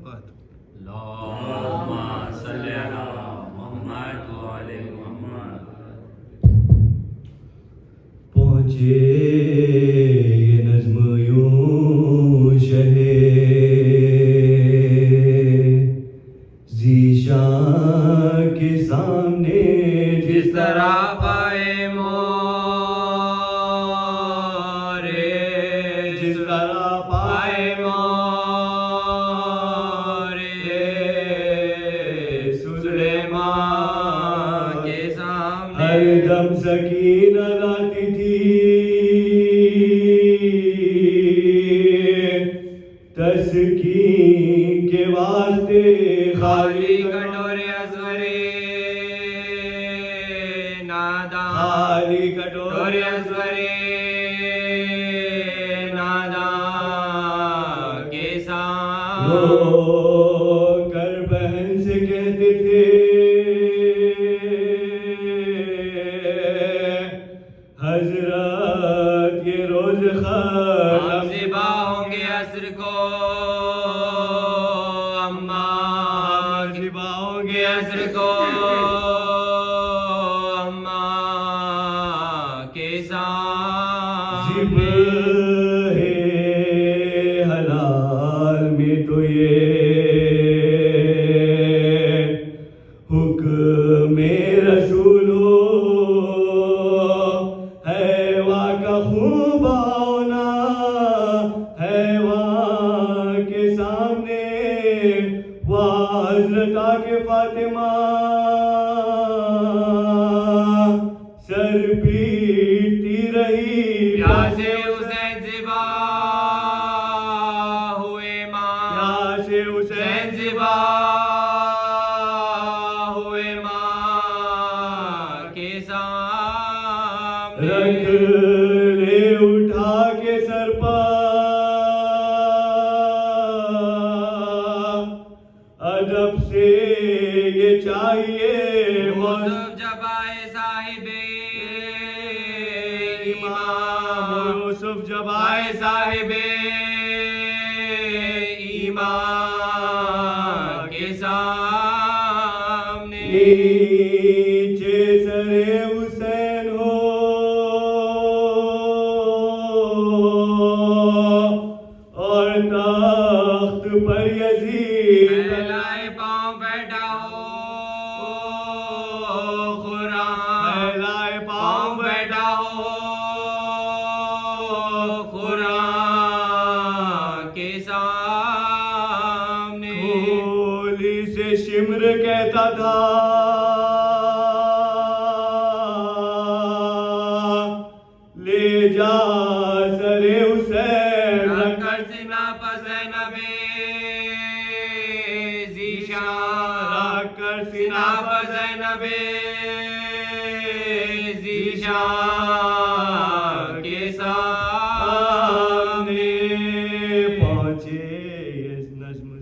وبرکاتہ. اللهم صل على محمد وآل محمد. پہنچے یہ نظم یوں شہے ذیشان کے سامنے جس طرح پائے مورے، جس طرح پائے مورے سلیمان کے سامنے ہر دم سکینہ لاتی تھی تسکین کے واسطے خالی کٹورے اصغرے نادان، خالی کٹورے کٹورے اصغرے نادان کے سامنے رو کر بہن سے کہتے تھے حضرت یہ روز ہم ختم زبا ہوں گے عصر کو، اماں زبا ہوں گے گے عصر کو، اماں کے سامنے ہے حلال میں تو یہ حکم رسول ہو حیوان کا خوب ہونا حیوان کے سامنے وہ حضرت کے فاطمہ سر پیٹتی رہی پیاسے حسین زبا ہوئے ماں، پیاسے حسین حسین زبا ہوئے ماں کے سامنے رکھ لے اٹھا کے سر پر ادب سے یہ چاہیے یوسف جب آئے صاحب امام ایمان، یوسف جب آئے آئے صاحب ایمان کے سامنے نیچے سر حسین ہو اور تخت پر یزید پھیلائے پاؤں بیٹھا ہو قرآن، پھیلائے پاؤں پاؤں بیٹھا ہو قرآن کے سامنے کھولی سے شمر کہتا تھا لے جا سر حسین رکھ کر سینہ پر زینب ذیشان، رکھ کر سینہ پر زینب ذیشان